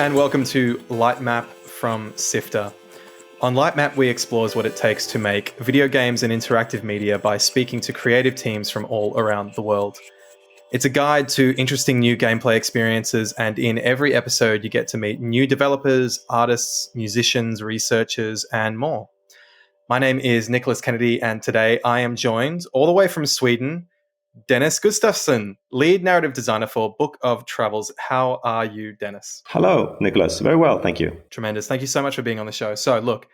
and welcome to Lightmap from Sifter. On Lightmap, we explore what it takes to make video games and interactive media by speaking to creative teams from all around the world. It's a guide to interesting new gameplay experiences, and in every episode, you get to meet new developers, artists, musicians, researchers, and more. My name is Nicholas Kennedy, and today I am joined all the way from Sweden, Dennis Gustafsson, lead narrative designer for Book of Travels. How are you, Dennis? Hello, Nicholas. Very well, thank you. Tremendous. Thank you so much for being on the show. So, look,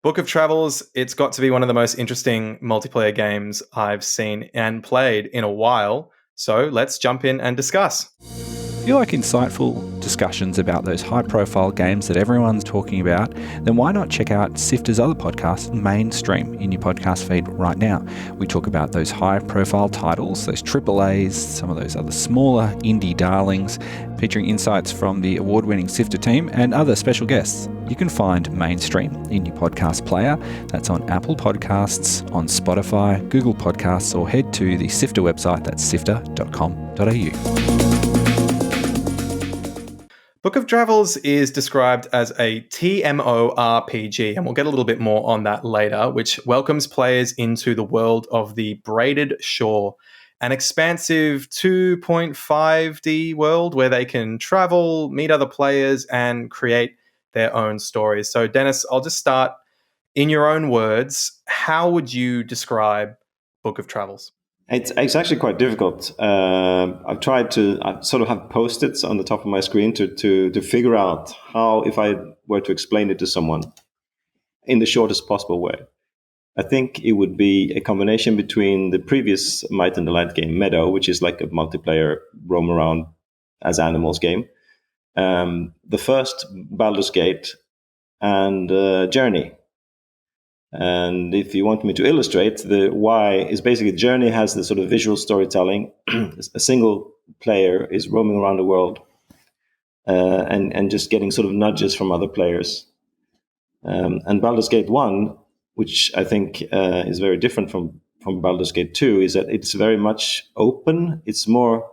Book of Travels, it's got to be one of the most interesting multiplayer games I've seen and played in a while. So let's jump in and discuss. If you like insightful discussions about those high-profile games that everyone's talking about, then why not check out Sifter's other podcast, Mainstream, in your podcast feed right now. We talk about those high-profile titles, those AAAs, some of those other smaller indie darlings, featuring insights from the award-winning Sifter team and other special guests. You can find Mainstream in your podcast player. That's on Apple Podcasts, on Spotify, Google Podcasts, or head to the Sifter website, that's sifter.com.au. Book of Travels is described as a TMORPG, and we'll get a little bit more on that later, which welcomes players into the world of the Braided Shore, an expansive 2.5D world where they can travel, meet other players, and create their own stories. So, Dennis, I'll just start in your own words. How would you describe Book of Travels? It's actually quite difficult. I sort of have post-its on the top of my screen to figure out how, if I were to explain it to someone in the shortest possible way. I think it would be a combination between the previous Might and Delight game, Meadow, which is like a multiplayer roam around as animals game. The first, Baldur's Gate, and Journey. And if you want me to illustrate, the why is basically Journey has the sort of visual storytelling. A single player is roaming around the world and just getting sort of nudges from other players. And Baldur's Gate 1, which I think is very different from Baldur's Gate 2, is that it's very much open. It's more,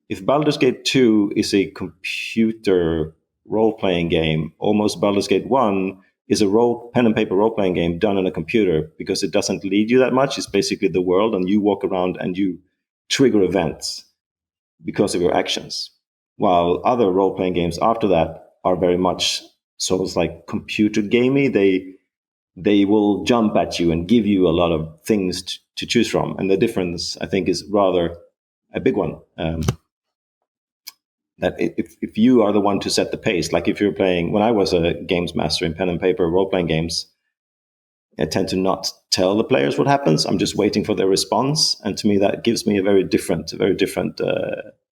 if Baldur's Gate 2 is a computer role-playing game, almost Baldur's Gate 1 is a pen and paper role-playing game done on a computer, because it doesn't lead you that much. It's basically the world, and you walk around and you trigger events because of your actions. While other role-playing games after that are very much sort of like computer gamey. They will jump at you and give you a lot of things to choose from. And the difference, I think, is rather a big one. That if you are the one to set the pace, like if you're playing, when I was a games master in pen and paper role-playing games, I tend to not tell the players what happens. I'm just waiting for their response. And to me, that gives me a very different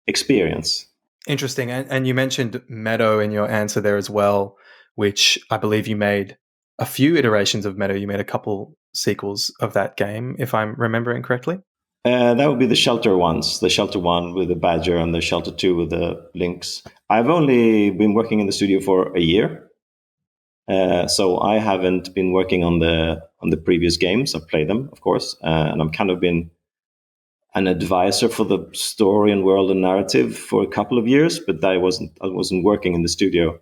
experience. Interesting. And you mentioned Meadow in your answer there as well, which I believe you made a few iterations of Meadow. You made a couple sequels of that game, if I'm remembering correctly. That would be the Shelter ones, the Shelter 1 with the Badger and the Shelter 2 with the Lynx. I've only been working in the studio for a year, so I haven't been working on the previous games. I've played them, of course, and I've kind of been an advisor for the story and world and narrative for a couple of years, but I wasn't working in the studio.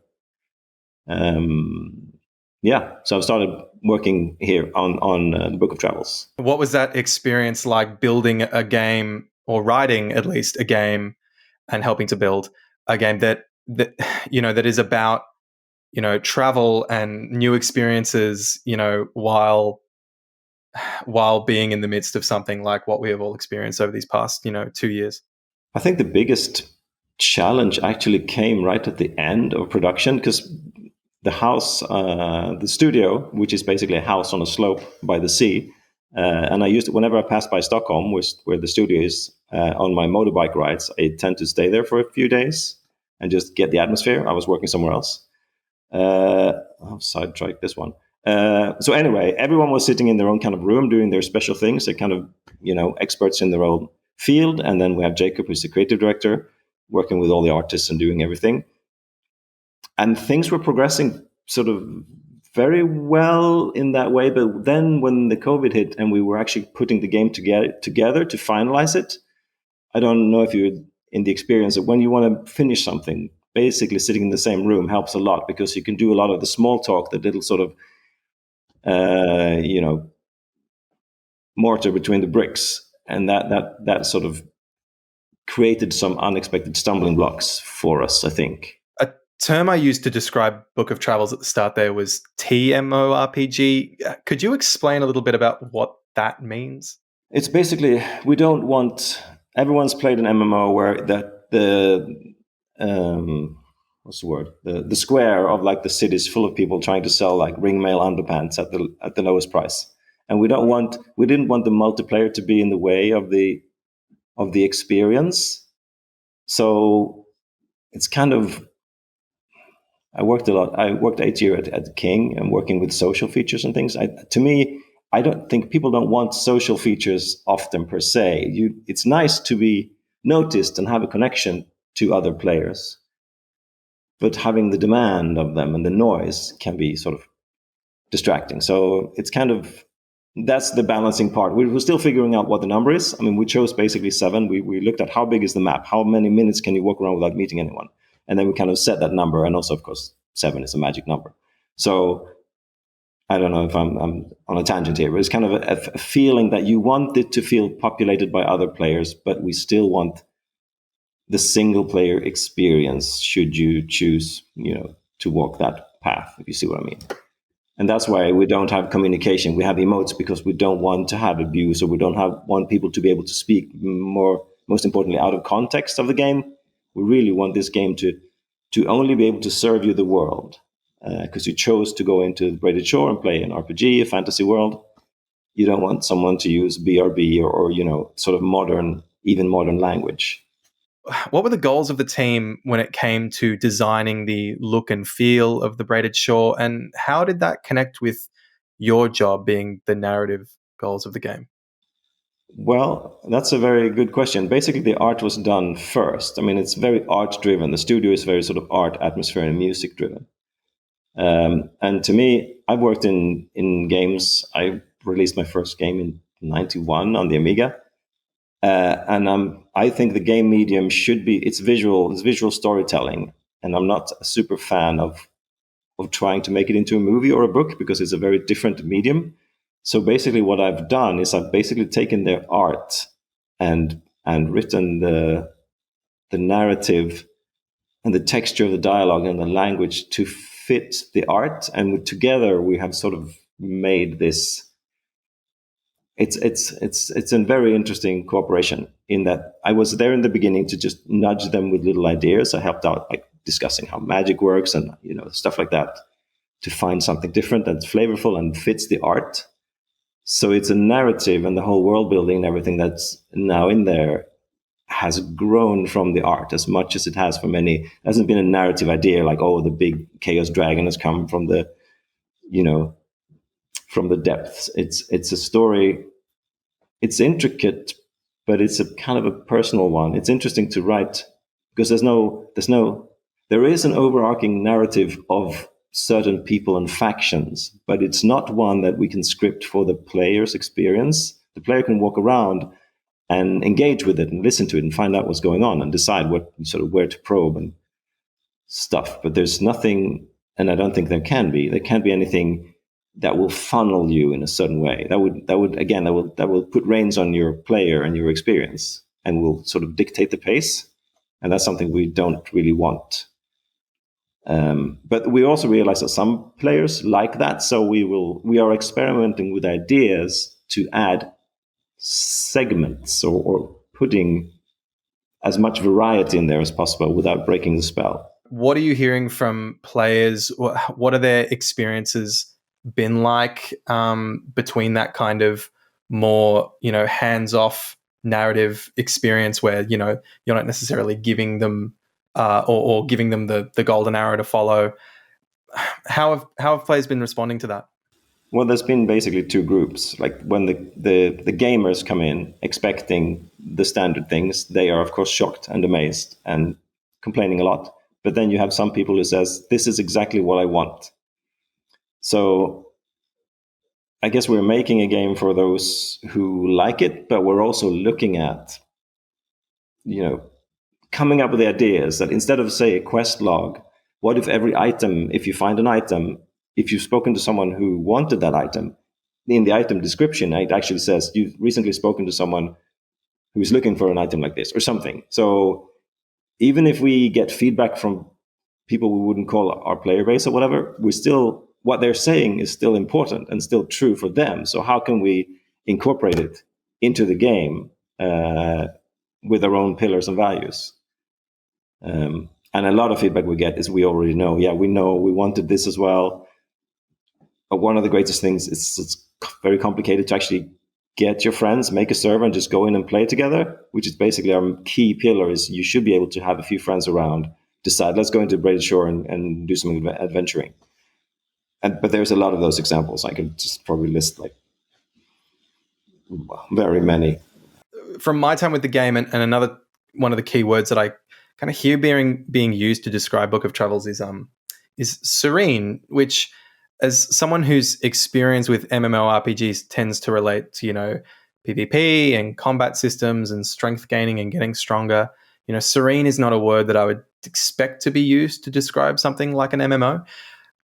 So I've started working here on the Book of Travels. What was that experience like, building a game, or writing at least a game, and helping to build a game that is about travel and new experiences, while being in the midst of something like what we have all experienced over these past 2 years? I think the biggest challenge actually came right at the end of production, because the house, the studio, which is basically a house on a slope by the sea. And I used it whenever I passed by Stockholm, where the studio is, on my motorbike rides. I tend to stay there for a few days and just get the atmosphere. I was working somewhere else. I'll sidetrack this one. So anyway, everyone was sitting in their own kind of room doing their special things. They're kind of, experts in their own field. And then we have Jacob, who's the creative director, working with all the artists and doing everything. And things were progressing sort of very well in that way. But then when the COVID hit and we were actually putting the game together to finalize it, I don't know if you're in the experience of when you want to finish something, basically sitting in the same room helps a lot, because you can do a lot of the small talk, the little sort of mortar between the bricks, and that sort of created some unexpected stumbling blocks for us, I think. A term I used to describe Book of Travels at the start there was TMORPG. Could you explain a little bit about what that means? It's basically, we don't want, everyone's played an MMO where the what's the word? The square of like the city is full of people trying to sell like ringmail underpants at the lowest price. And we didn't want the multiplayer to be in the way of the experience. So it's kind of, I worked a lot. I worked 8 years at King and working with social features and things. To me, I don't think people don't want social features often per se. It's nice to be noticed and have a connection to other players, but having the demand of them and the noise can be sort of distracting. So it's kind of, that's the balancing part. We're still figuring out what the number is. I mean, we chose basically 7. We looked at how big is the map, how many minutes can you walk around without meeting anyone, and then we kind of set that number. And also, of course, 7 is a magic number. So I don't know if I'm on a tangent here, but it's kind of a feeling that you want it to feel populated by other players, but we still want the single player experience should you choose, to walk that path, if you see what I mean. And that's why we don't have communication. We have emotes because we don't want to have abuse, or we don't want people to be able to speak most importantly, out of context of the game. We really want this game to only be able to serve you the world, because you chose to go into the Braided Shore and play an RPG, a fantasy world. You don't want someone to use BRB or sort of modern language. What were the goals of the team when it came to designing the look and feel of the Braided Shore, and how did that connect with your job being the narrative goals of the game? Well, that's a very good question. Basically, the art was done first. I mean, it's very art-driven. The studio is very sort of art, atmosphere, and music-driven. And to me, I've worked in games. I released my first game in 91 on the Amiga. And I think the game medium should be, it's visual storytelling. And I'm not a super fan of trying to make it into a movie or a book, because it's a very different medium. So basically what I've done is I've basically taken their art and written the narrative and the texture of the dialogue and the language to fit the art. And together we have sort of made this. It's a very interesting cooperation, in that I was there in the beginning to just nudge them with little ideas. I helped out, like discussing how magic works and stuff like that, to find something different that's flavorful and fits the art. So it's a narrative, and the whole world building and everything that's now in there has grown from the art as much as it has from any. It hasn't been a narrative idea like, oh, the big chaos dragon has come from the from the depths. It's a story. It's intricate, but it's a kind of a personal one. It's interesting to write because there is an overarching narrative of certain people and factions, but it's not one that we can script for the player's experience. The player can walk around and engage with it and listen to it and find out what's going on and decide where to probe and stuff. But there's nothing, and I don't think there can't be anything that will funnel you in a certain way. That will put reins on your player and your experience and will sort of dictate the pace. And that's something we don't really want. But we also realize that some players like that. So we are experimenting with ideas to add segments or putting as much variety in there as possible without breaking the spell. What are you hearing from players? What are their experiences been like between that kind of more, hands-off narrative experience where, you're not necessarily giving them or giving them the golden arrow to follow? How have players been responding to that? Well, there's been basically two groups. Like when the gamers come in expecting the standard things, they are of course shocked and amazed and complaining a lot. But then you have some people who says, this is exactly what I want. So I guess we're making a game for those who like it, but we're also looking at, coming up with the ideas that instead of, say, a quest log, what if every item, if you find an item, if you've spoken to someone who wanted that item, in the item description, it actually says you've recently spoken to someone who's looking for an item like this or something. So even if we get feedback from people we wouldn't call our player base or whatever, what they're saying is still important and still true for them. So how can we incorporate it into the game with our own pillars and values? And a lot of feedback we get is we already know. Yeah, we know we wanted this as well. But one of the greatest things is it's very complicated to actually get your friends, make a server, and just go in and play together, which is basically our key pillar. Is you should be able to have a few friends around, decide, let's go into Braided Shore and do some adventuring. But there's a lot of those examples. I could just probably list like very many. From my time with the game, and another one of the key words that I kind of hear being used to describe Book of Travels is serene, which, as someone who's experienced with MMORPGs, tends to relate to, PvP and combat systems and strength gaining and getting stronger. Serene is not a word that I would expect to be used to describe something like an MMO.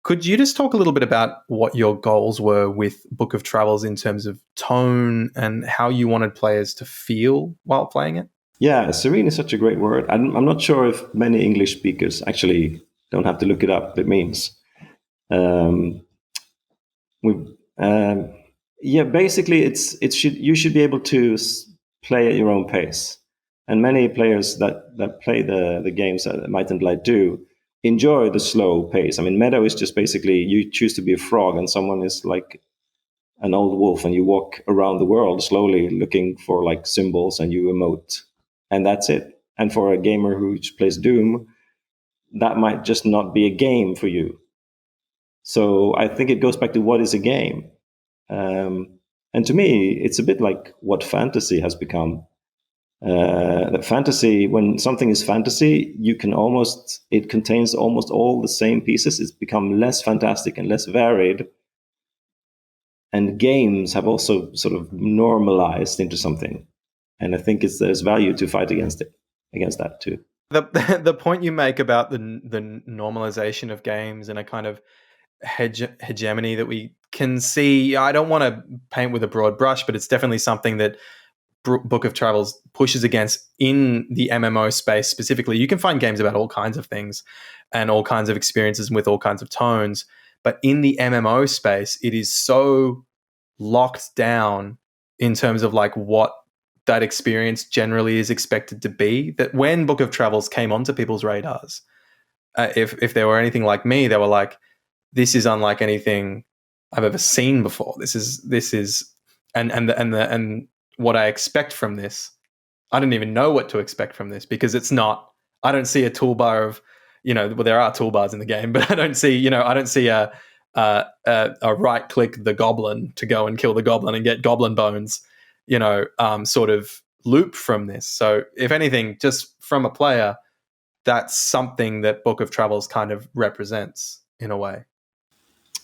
Could you just talk a little bit about what your goals were with Book of Travels in terms of tone and how you wanted players to feel while playing it? Yeah, serene is such a great word. I'm not sure if many English speakers actually don't have to look it up. It means, basically, you should be able to play at your own pace, and many players that play the games that Might and Light do enjoy the slow pace. I mean, Meadow is just basically you choose to be a frog, and someone is like an old wolf, and you walk around the world slowly looking for like symbols, and you emote, and that's it. And for a gamer who plays Doom, that might just not be a game for you. So I think it goes back to what is a game. And to me, it's a bit like what fantasy has become. That fantasy, when something is fantasy, it contains almost all the same pieces. It's become less fantastic and less varied. And games have also sort of normalized into something. And I think there's value to fight against that too. The point you make about the normalization of games and a kind of hegemony that we can see, I don't want to paint with a broad brush, but it's definitely something that Book of Travels pushes against in the MMO space specifically. You can find games about all kinds of things and all kinds of experiences with all kinds of tones, but in the MMO space, it is so locked down in terms of like what that experience generally is expected to be, that when Book of Travels came onto people's radars, if they were anything like me, they were like, this is unlike anything I've ever seen before. This is and what I expect from this, I don't even know what to expect from this, because it's not, I don't see a toolbar of, well, there are toolbars in the game, but I don't see a right click the goblin to go and kill the goblin and get goblin bones, sort of loop from this. So if anything, just from a player, that's something that Book of Travels kind of represents in a way.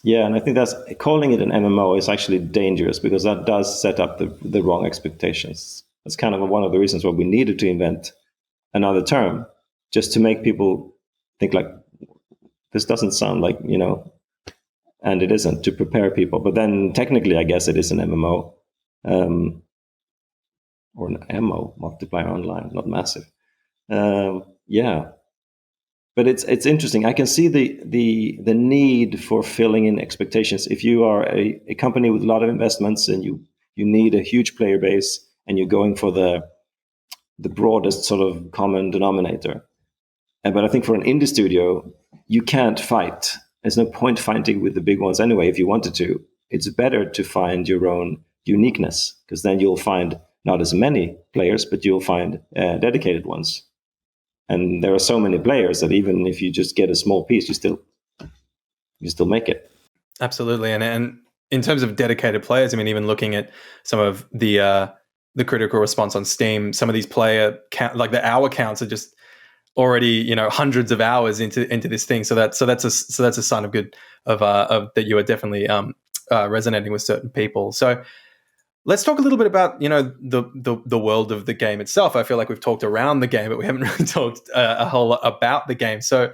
Yeah, and I think that's calling it an MMO is actually dangerous, because that does set up the wrong expectations. That's kind of one of the reasons why we needed to invent another term, just to make people think like, this doesn't sound like, and it isn't, to prepare people. But then technically, I guess it is an MMO, or an MO, multiplayer online, not massive. Yeah. But it's interesting. I can see the need for filling in expectations. If you are a company with a lot of investments and you need a huge player base and you're going for the broadest sort of common denominator. But I think for an indie studio, you can't fight. There's no point fighting with the big ones anyway. If you wanted to, it's better to find your own uniqueness, because then you'll find not as many players, but you'll find dedicated ones. And there are so many players that even if you just get a small piece, you still make it. Absolutely. And in terms of dedicated players, I mean, even looking at some of the critical response on Steam, some of these player count, like the hour counts, are just already hundreds of hours into this thing. So that's a sign of good of that you are definitely resonating with certain people. So Let's talk a little bit about, the world of the game itself. I feel like we've talked around the game, but we haven't really talked a whole lot about the game. So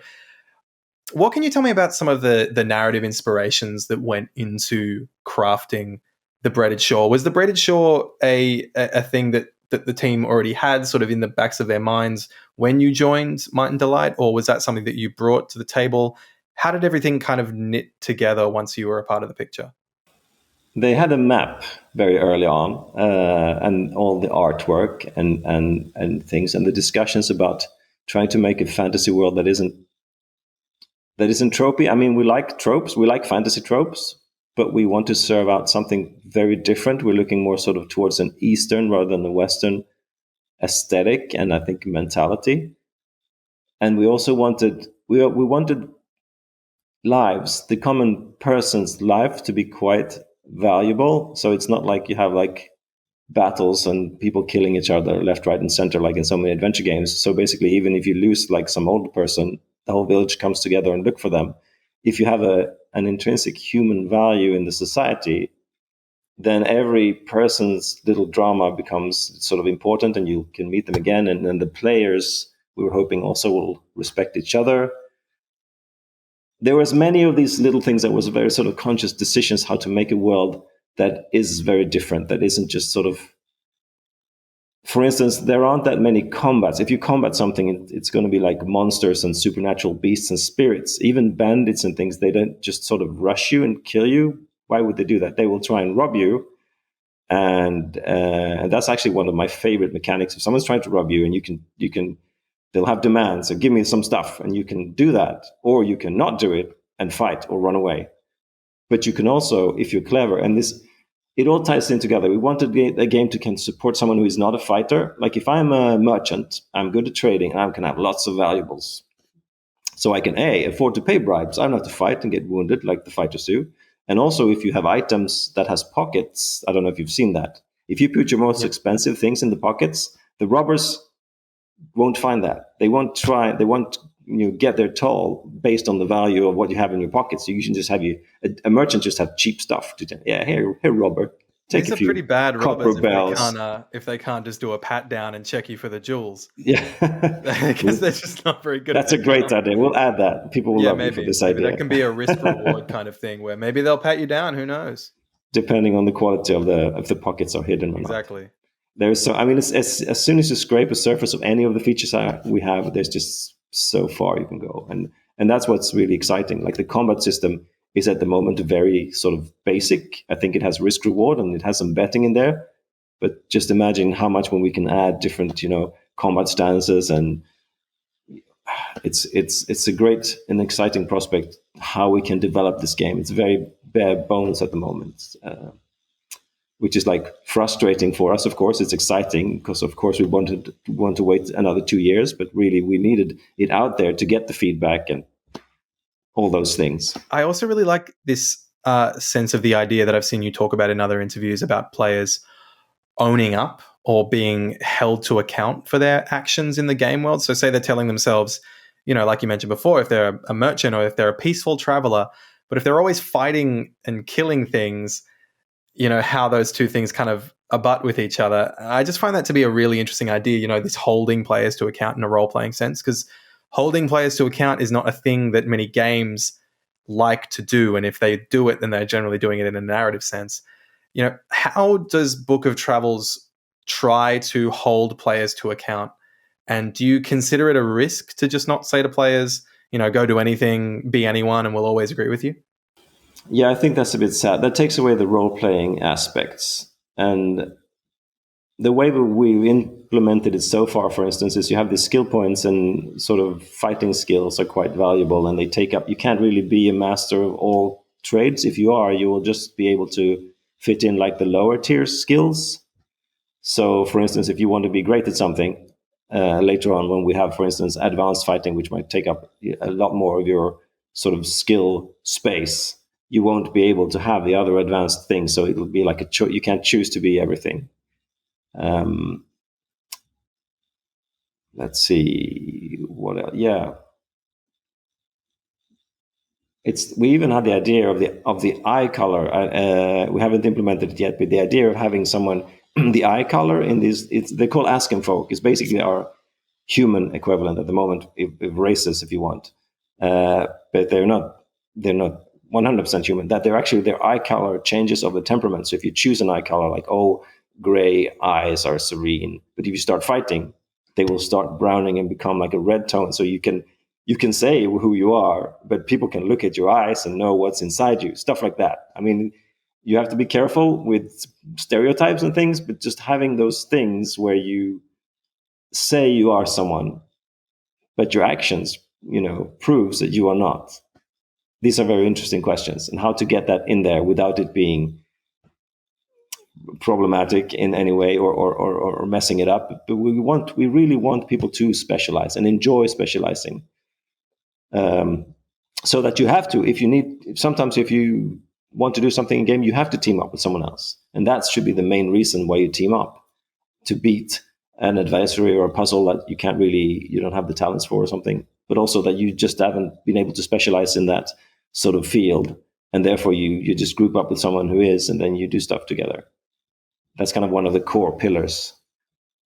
what can you tell me about some of the narrative inspirations that went into crafting the Breaded Shore? Was the Breaded Shore a thing that the team already had sort of in the backs of their minds when you joined Might and Delight, or was that something that you brought to the table? How did everything kind of knit together once you were a part of the picture? They had a map very early on, and all the artwork and things, and the discussions about trying to make a fantasy world that isn't tropey. I mean, we like tropes, we like fantasy tropes, but we want to serve out something very different. We're looking more sort of towards an Eastern rather than a Western aesthetic, and I think mentality. And we also wanted we wanted lives, the common person's life, to be quite valuable. So it's not like you have like battles and people killing each other left, right, and center, like in so many adventure games. So basically, even if you lose like some old person, the whole village comes together and look for them. If you have an intrinsic human value in the society, then every person's little drama becomes sort of important, and you can meet them again. And then the players, we were hoping, also will respect each other. There was many of these little things that was very sort of conscious decisions how to make a world that is very different, that isn't just sort of, for instance, there aren't that many combats. If you combat something, it's going to be like monsters and supernatural beasts and spirits. Even bandits and things, they don't just sort of rush you and kill you. Why would they do that? They will try and rob you. And that's actually one of my favorite mechanics. If someone's trying to rob you, and you can, they'll have demands. So give me some stuff, and you can do that, or you can not do it and fight or run away. But you can also, if you're clever, and this, it all ties in together. We wanted a game to can support someone who is not a fighter. Like if I'm a merchant, I'm good at trading, and I can have lots of valuables. So I can afford to pay bribes. I don't have to fight and get wounded like the fighters do. And also, if you have items that has pockets, I don't know if you've seen that. If you put your most expensive things in the pockets, the robbers won't find that. They won't try. They won't get their toll based on the value of what you have in your pockets. So you can just have a merchant just have cheap stuff to here Robert, take These a are few pretty bad copper robbers bells. if they can't just do a pat down and check you for the jewels. Yeah, Because they're just not very good. That's a great idea. We'll add that. People will love you for this idea. Maybe that can be a risk reward kind of thing where maybe they'll pat you down. Who knows? Depending on the quality of the pockets are hidden or exactly. Not. There's so I mean, as soon as you scrape the surface of any of the features we have, there's just so far you can go, and that's what's really exciting. Like the combat system is at the moment very sort of basic. I think it has risk reward and it has some betting in there, but just imagine how much when we can add different combat stances, and it's a great and exciting prospect how we can develop this game. It's very bare bones at the moment. Which is like frustrating for us. Of course, it's exciting because, of course, we want to wait another 2 years, but really we needed it out there to get the feedback and all those things. I also really like this sense of the idea that I've seen you talk about in other interviews about players owning up or being held to account for their actions in the game world. So say they're telling themselves, like you mentioned before, if they're a merchant or if they're a peaceful traveler, but if they're always fighting and killing things, how those two things kind of abut with each other. I just find that to be a really interesting idea, this holding players to account in a role-playing sense, because holding players to account is not a thing that many games like to do. And if they do it, then they're generally doing it in a narrative sense. How does Book of Travels try to hold players to account? And do you consider it a risk to just not say to players, go do anything, be anyone, and we'll always agree with you? Yeah, I think that's a bit sad. That takes away the role-playing aspects. And the way we've implemented it so far, for instance, is you have these skill points, and sort of fighting skills are quite valuable, and they take up, you can't really be a master of all trades. If you are, you will just be able to fit in like the lower tier skills. So, for instance, if you want to be great at something, later on when we have, for instance, advanced fighting, which might take up a lot more of your sort of skill space, you won't be able to have the other advanced things. So it'll be like you can't choose to be everything. Let's see what else. Yeah. we even had the idea of the eye color. We haven't implemented it yet, but the idea of having someone the eye color in these, they call Asken folk. It's basically our human equivalent at the moment, if races, if you want, but they're not 100% human. That they're actually, their eye color changes over temperament. So if you choose an eye color like, oh, gray eyes are serene, but if you start fighting, they will start browning and become like a red tone. So you can say who you are, but people can look at your eyes and know what's inside you. Stuff like that. I mean, you have to be careful with stereotypes and things, but just having those things where you say you are someone, but your actions, proves that you are not. These are very interesting questions, and how to get that in there without it being problematic in any way or messing it up. But we really want people to specialize and enjoy specializing. So that you have to, sometimes if you want to do something in game, you have to team up with someone else. And that should be the main reason why you team up, to beat an adversary or a puzzle that you don't have the talents for or something, but also that you just haven't been able to specialize in that sort of field. And therefore you just group up with someone who is, and then you do stuff together. That's kind of one of the core pillars.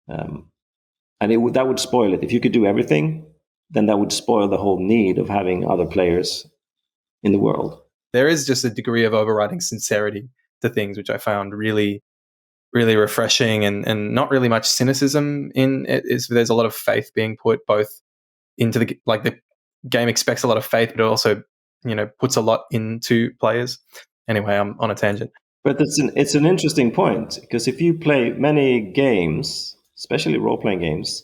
And that would spoil it. If you could do everything, then that would spoil the whole need of having other players in the world. There is just a degree of overriding sincerity to things, which I found really, really refreshing, and not really much cynicism in it. There's a lot of faith being put both into the game expects a lot of faith, but it also, puts a lot into players. Anyway, I'm on a tangent. But it's an interesting point, because if you play many games, especially role-playing games,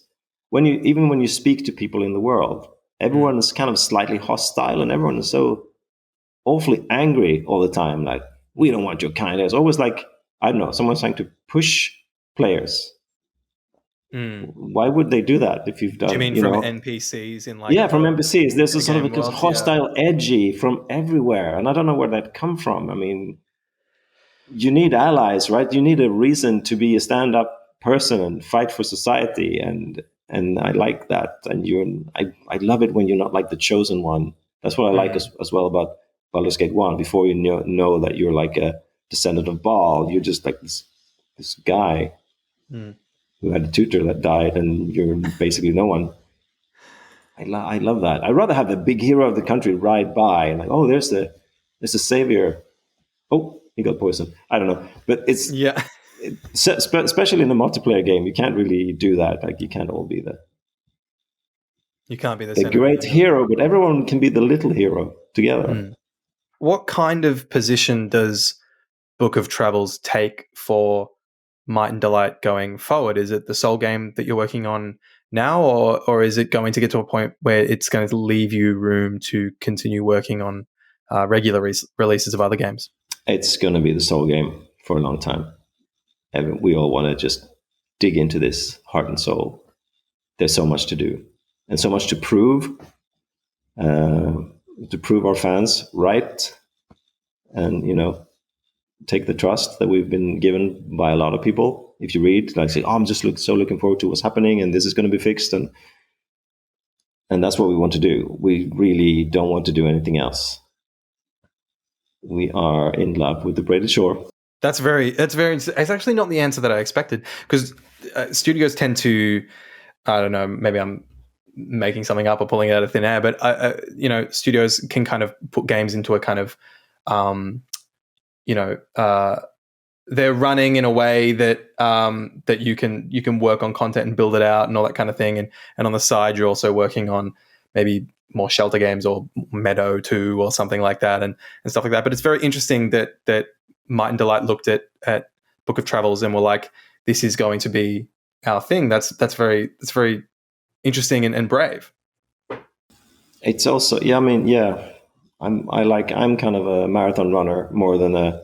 when you speak to people in the world, everyone is kind of slightly hostile, and everyone is so awfully angry all the time. Like, we don't want your kind. It's always like, I don't know, someone's trying to push players. Why would they do that if you've done? Do you mean from NPCs in from NPCs? There's a sort of a hostile edgy from everywhere, and I don't know where that come from. I mean, you need allies, right? You need a reason to be a stand-up person and fight for society, and I like that. And I love it when you're not like the chosen one. That's what I like as well about Baldur's Gate 1. Before you know that you're like a descendant of Baal, you're just like this guy who had a tutor that died, and you're basically no one. I love that. I'd rather have the big hero of the country ride by and like, oh, there's the savior. Oh, he got poisoned. I don't know, but it's especially in a multiplayer game, you can't really do that. Like, you can't all be you can't be the great hero, but everyone can be the little hero together. What kind of position does Book of Travels take for Might and Delight going forward? Is it the sole game that you're working on now, or is it going to get to a point where it's going to leave you room to continue working on regular releases of other games? It's going to be the sole game for a long time. And we all want to just dig into this heart and soul. There's so much to do and so much to prove our fans right, and take the trust that we've been given by a lot of people. If you read, like, say, oh, I'm just so looking forward to what's happening, and this is going to be fixed, and that's what we want to do. We really don't want to do anything else. We are in love with the Braided Shore. It's actually not the answer that I expected, because studios tend to, I don't know, maybe I'm making something up or pulling it out of thin air, but studios can kind of put games into a kind of, they're running in a way that that you can work on content and build it out and all that kind of thing, and on the side you're also working on maybe more shelter games or Meadow 2 or something like that, and stuff like that. But it's very interesting that Might and Delight looked at Book of Travels and were like, this is going to be our thing. That's very interesting and brave. It's also, I'm kind of a marathon runner more than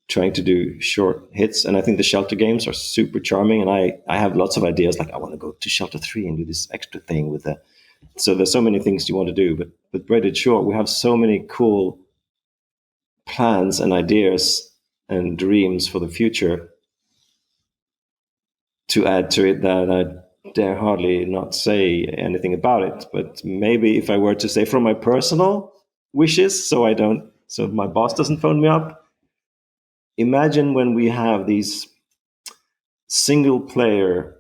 trying to do short hits. And I think the shelter games are super charming. And I have lots of ideas. Like, I want to go to Shelter 3 and do this extra thing with that. So there's so many things you want to do. But with Braided Shore, we have so many cool plans and ideas and dreams for the future to add to it that I dare hardly not say anything about it. But maybe if I were to say from my personal wishes, so my boss doesn't phone me up. Imagine when we have these single player,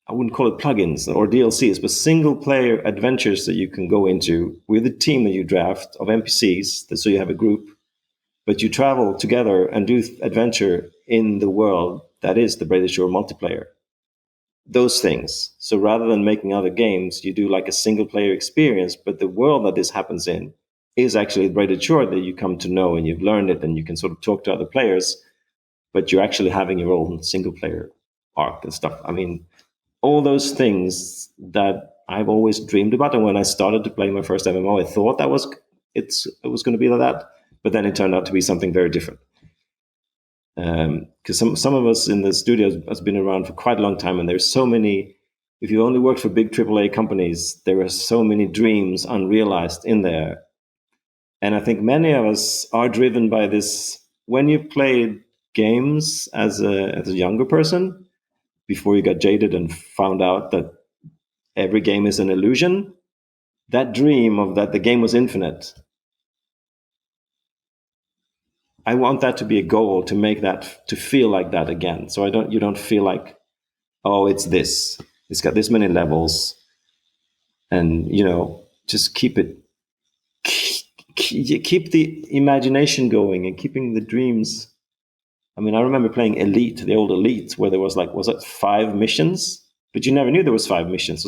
I wouldn't call it plugins or DLCs, but single player adventures that you can go into with a team that you draft of NPCs, so you have a group, but you travel together and do adventure in the world that is the Braided Shore multiplayer. Those things. So rather than making other games, you do like a single player experience, but the world that this happens in is actually Braided Shore that you come to know, and you've learned it, and you can sort of talk to other players, but you're actually having your own single player arc and stuff. I mean, all those things that I've always dreamed about. And when I started to play my first MMO, I thought it was going to be like that, but then it turned out to be something very different. Because some of us in the studio has been around for quite a long time, and there's so many. If you only worked for big AAA companies, there are so many dreams unrealized in there, and I think many of us are driven by this. When you played games as a younger person, before you got jaded and found out that every game is an illusion, that dream of that the game was infinite. I want that to be a goal, to make that, to feel like that again. So you don't feel like, oh, it's got this many levels, and just keep the imagination going and keeping the dreams. I mean, I remember playing Elite, the old Elite, where there was 5 missions, but you never knew there was 5 missions. So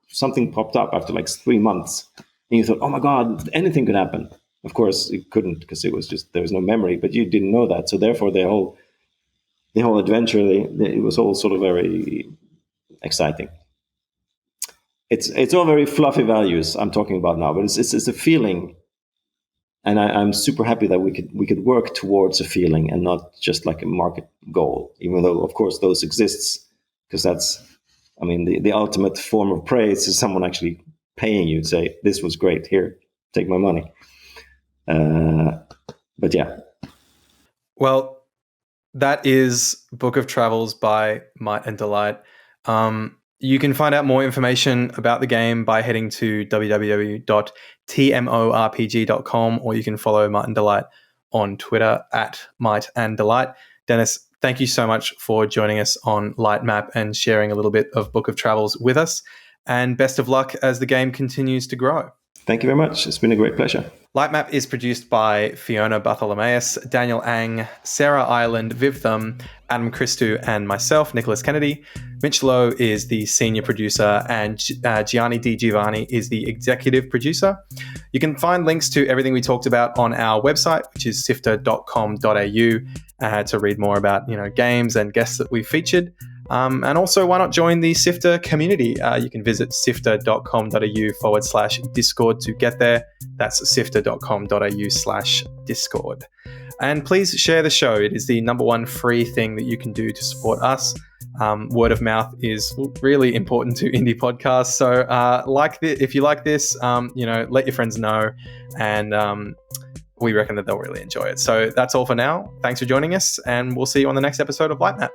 something popped up after 3 months, and you thought, oh my God, anything could happen. Of course, it couldn't, because it was just, there was no memory, but you didn't know that. So therefore, the whole adventure, it was all sort of very exciting. It's all very fluffy values I'm talking about now, but it's a feeling. And I'm super happy that we could work towards a feeling and not just like a market goal, even though, of course, those exists, because that's, I mean, the ultimate form of praise is someone actually paying you to say, this was great, here, take my money. But yeah. Well, that is Book of Travels by Might and Delight. You can find out more information about the game by heading to www.tmorpg.com, or you can follow Might and Delight on Twitter @MightandDelight. Dennis, thank you so much for joining us on Lightmap and sharing a little bit of Book of Travels with us. And best of luck as the game continues to grow. Thank you very much. It's been a great pleasure. Lightmap is produced by Fiona Bartholomaeus, Daniel Ang, Sarah Ireland, Viv Thum, Adam Christou, and myself, Nicholas Kennedy. Mitch Lowe is the senior producer, and Gianni Di Giovanni is the executive producer. You can find links to everything we talked about on our website, which is sifter.com.au, to read more about games and guests that we've featured. And also, why not join the Sifter community? You can visit sifter.com.au/Discord to get there. That's sifter.com.au/Discord. And please share the show. It is the #1 free thing that you can do to support us. Word of mouth is really important to indie podcasts. So if you like this, let your friends know. And we reckon that they'll really enjoy it. So that's all for now. Thanks for joining us, and we'll see you on the next episode of Lightmap.